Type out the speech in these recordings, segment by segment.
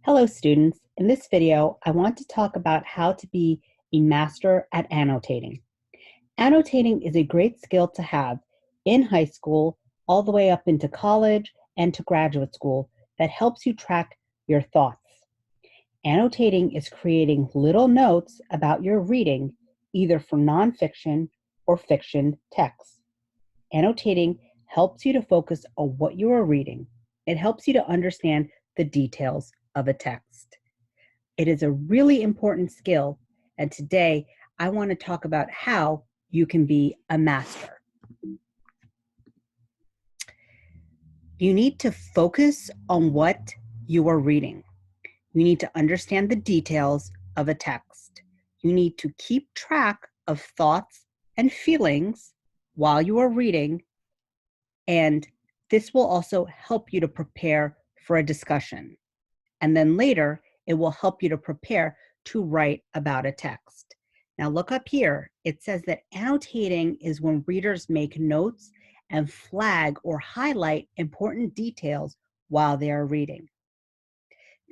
Hello students, in this video I want to talk about how to be a master at annotating. Annotating is a great skill to have in high school, all the way up into college and to graduate school that helps you track your thoughts. Annotating is creating little notes about your reading, either for nonfiction or fiction texts. Annotating helps you to focus on what you are reading. It helps you to understand the details of a text. It is a really important skill, and today I want to talk about how you can be a master. You need to focus on what you are reading. You need to understand the details of a text. You need to keep track of thoughts and feelings while you are reading, and this will also help you to prepare for a discussion. And then later, it will help you to prepare to write about a text. Now look up here. It says that annotating is when readers make notes and flag or highlight important details while they are reading.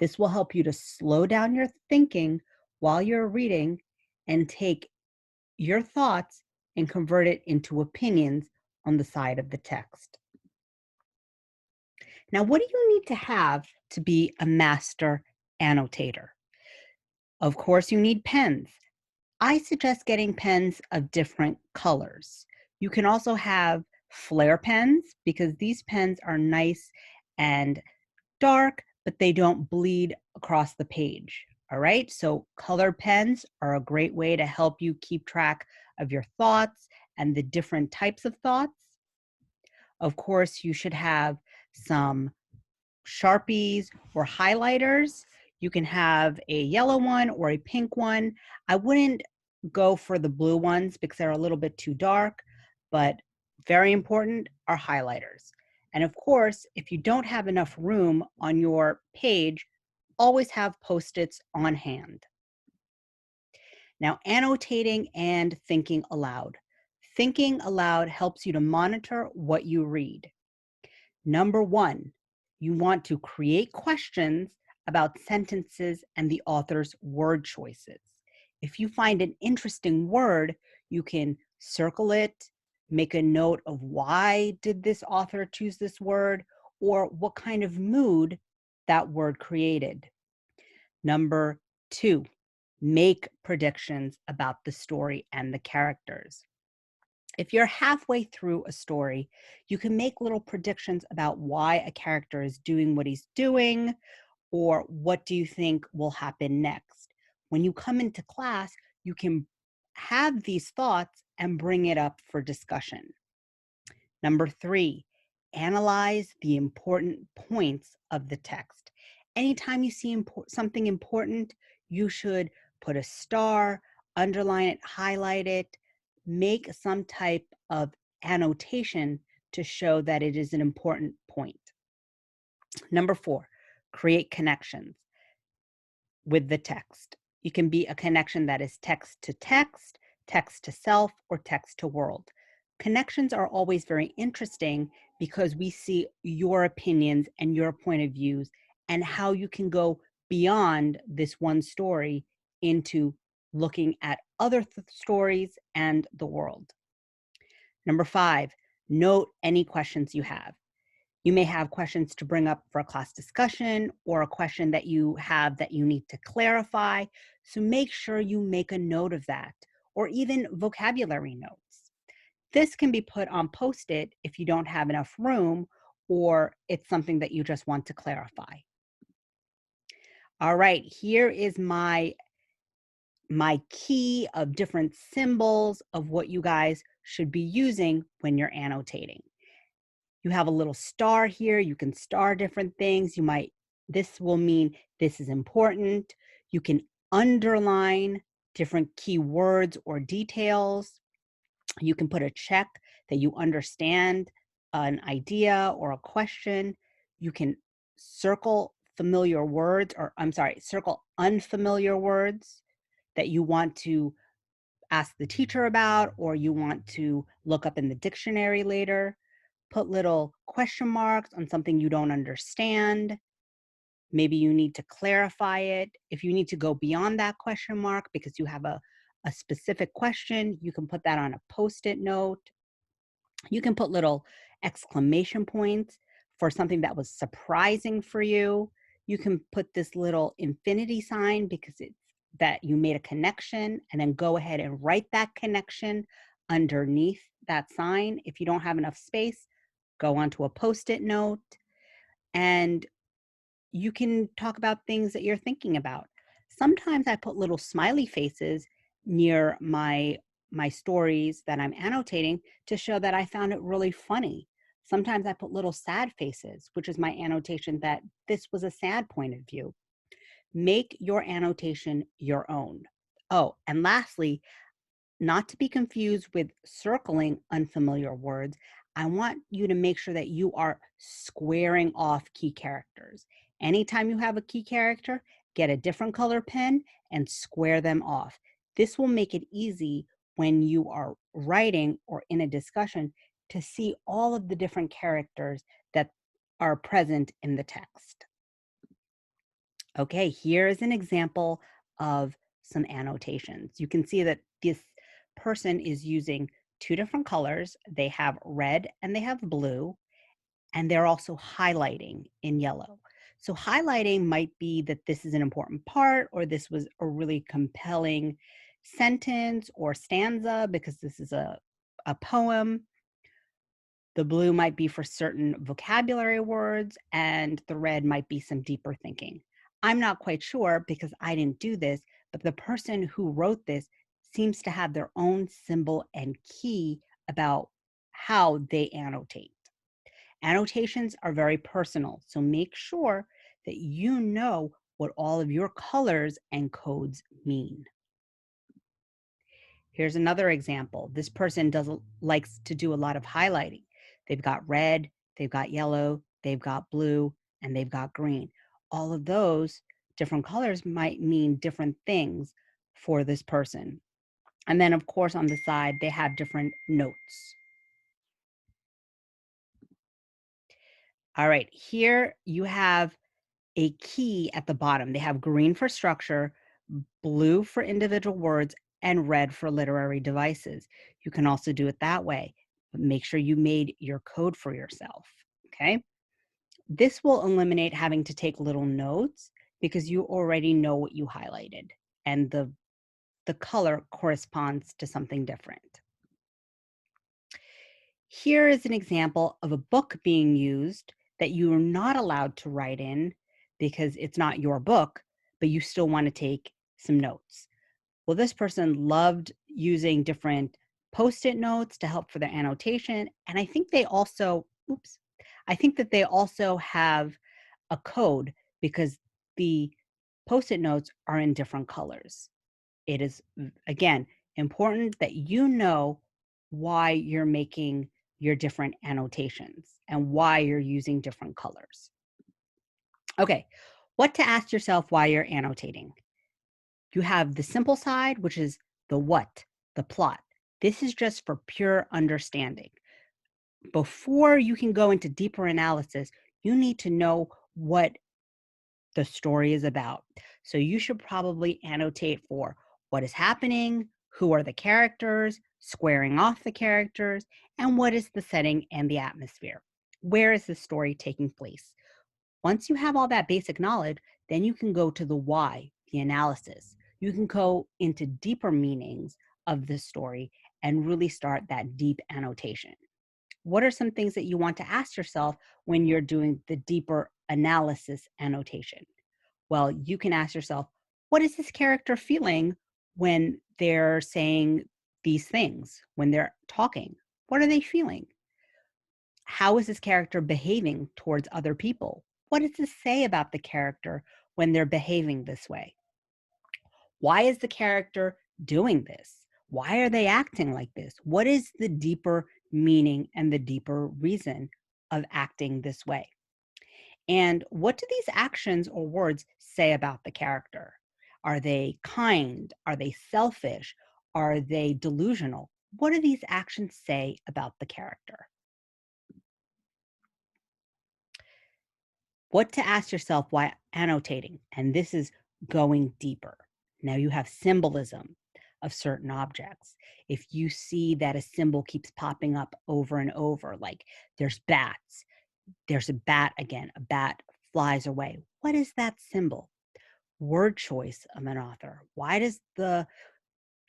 This will help you to slow down your thinking while you're reading and take your thoughts and convert it into opinions on the side of the text. Now, what do you need to have to be a master annotator? Of course, you need pens. I suggest getting pens of different colors. You can also have flare pens because these pens are nice and dark, but they don't bleed across the page. All right, so colored pens are a great way to help you keep track of your thoughts and the different types of thoughts. Of course, you should have some Sharpies or highlighters. You can have a yellow one or a pink one. I wouldn't go for the blue ones because they're a little bit too dark, but very important are highlighters. And of course, if you don't have enough room on your page, always have Post-its on hand. Now, annotating and thinking aloud. Thinking aloud helps you to monitor what you read. Number one, you want to create questions about sentences and the author's word choices. If you find an interesting word, you can circle it, make a note of why did this author choose this word, or what kind of mood that word created. Number two, make predictions about the story and the characters. If you're halfway through a story, you can make little predictions about why a character is doing what he's doing, or what do you think will happen next. When you come into class, you can have these thoughts and bring it up for discussion. Number three, analyze the important points of the text. Anytime you see something important, you should put a star, underline it, highlight it, make some type of annotation to show that it is an important point. Number four, create connections with the text. You can be a connection that is text to self, or text to world. Connections are always very interesting because we see your opinions and your point of views and how you can go beyond this one story into looking at other stories and the world. Number five, note any questions you have. You may have questions to bring up for a class discussion or a question that you have that you need to clarify. So make sure you make a note of that, or even vocabulary notes. This can be put on Post-it if you don't have enough room or it's something that you just want to clarify. All right, here is my key of different symbols of what you guys should be using when you're annotating. You have a little star here. You can star different things. This will mean this is important. You can underline different keywords or details. You can put a check that you understand an idea or a question. You can circle familiar words, circle unfamiliar words that you want to ask the teacher about or you want to look up in the dictionary later. Put little question marks on something you don't understand. Maybe you need to clarify it. If you need to go beyond that question mark because you have a specific question, you can put that on a post-it note. You can put little exclamation points for something that was surprising for you. You can put this little infinity sign because it's that you made a connection, and then go ahead and write that connection underneath that sign. If you don't have enough space, go onto a post-it note, and you can talk about things that you're thinking about. Sometimes I put little smiley faces near my stories that I'm annotating to show that I found it really funny. Sometimes I put little sad faces, which is my annotation that this was a sad point of view. Make your annotation your own. Oh, and lastly, not to be confused with circling unfamiliar words, I want you to make sure that you are squaring off key characters. Anytime you have a key character, get a different color pen and square them off. This will make it easy when you are writing or in a discussion to see all of the different characters that are present in the text. Okay, here is an example of some annotations. You can see that this person is using two different colors. They have red and they have blue, and they're also highlighting in yellow. So highlighting might be that this is an important part, or this was a really compelling sentence or stanza because this is a poem. The blue might be for certain vocabulary words, and the red might be some deeper thinking. I'm not quite sure because I didn't do this, but the person who wrote this seems to have their own symbol and key about how they annotate. Annotations are very personal, so make sure that you know what all of your colors and codes mean. Here's another example. This person does likes to do a lot of highlighting. They've got red, they've got yellow, they've got blue, and they've got green. All of those different colors might mean different things for this person. And then, of course, on the side, they have different notes. All right, here you have a key at the bottom. They have green for structure, blue for individual words, and red for literary devices. You can also do it that way, but make sure you made your code for yourself. Okay. This will eliminate having to take little notes because you already know what you highlighted and the color corresponds to something different. Here is an example of a book being used that you are not allowed to write in because it's not your book, but you still want to take some notes. Well, this person loved using different post-it notes to help for their annotation. And I think they also, I think that they also have a code because the post-it notes are in different colors. It is, again, important that you know why you're making your different annotations and why you're using different colors. Okay, what to ask yourself while you're annotating. You have the simple side, which is the what, the plot. This is just for pure understanding. Before you can go into deeper analysis, you need to know what the story is about. So you should probably annotate for what is happening, who are the characters, squaring off the characters, and what is the setting and the atmosphere. Where is the story taking place? Once you have all that basic knowledge, then you can go to the why, the analysis. You can go into deeper meanings of the story and really start that deep annotation. What are some things that you want to ask yourself when you're doing the deeper analysis annotation? Well, you can ask yourself, what is this character feeling when they're saying these things, when they're talking? What are they feeling? How is this character behaving towards other people? What does this say about the character when they're behaving this way? Why is the character doing this? Why are they acting like this? What is the deeper meaning and the deeper reason of acting this way? And what do these actions or words say about the character? Are they kind? Are they selfish? Are they delusional? What do these actions say about the character? What to ask yourself while annotating, and this is going deeper. Now you have symbolism of certain objects. If you see that a symbol keeps popping up over and over, like there's bats, there's a bat again, a bat flies away. What is that symbol? Word choice of an author. Why does the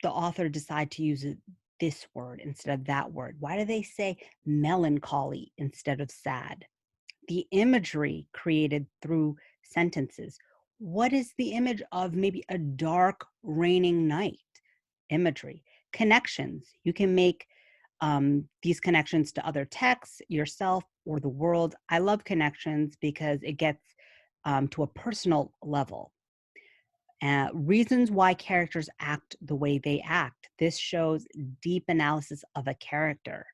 author decide to use this word instead of that word? Why do they say melancholy instead of sad? The imagery created through sentences. What is the image of maybe a dark, raining night? Imagery. Connections. You can make these connections to other texts, yourself, or the world. I love connections because it gets to a personal level. Reasons why characters act the way they act. This shows deep analysis of a character.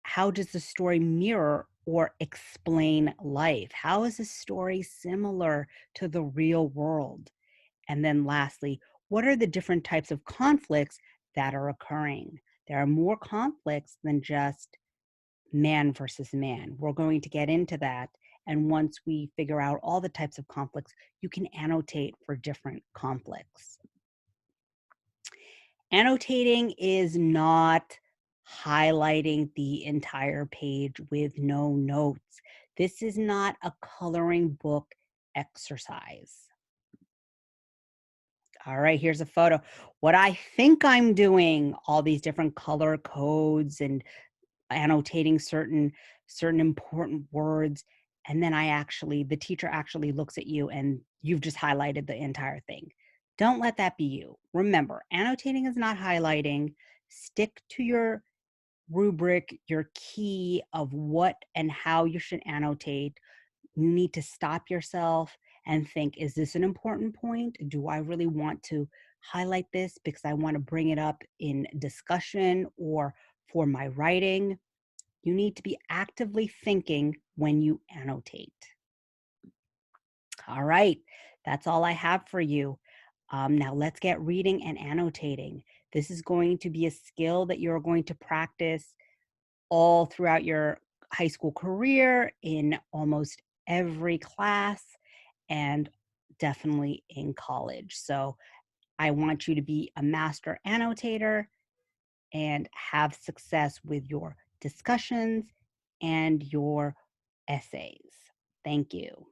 How does the story mirror or explain life? How is the story similar to the real world? And then lastly, what are the different types of conflicts that are occurring? There are more conflicts than just man versus man. We're going to get into that. And once we figure out all the types of conflicts, you can annotate for different conflicts. Annotating is not highlighting the entire page with no notes. This is not a coloring book exercise. All right, here's a photo. What I think I'm doing, all these different color codes and annotating certain important words, and then the teacher actually looks at you and you've just highlighted the entire thing. Don't let that be you. Remember, annotating is not highlighting. Stick to your rubric, your key of what and how you should annotate. You need to stop yourself and think, is this an important point? Do I really want to highlight this because I want to bring it up in discussion or for my writing? You need to be actively thinking when you annotate. All right, that's all I have for you. Now let's get reading and annotating. This is going to be a skill that you're going to practice all throughout your high school career in almost every class and definitely in college. So I want you to be a master annotator and have success with your discussions and your essays. Thank you.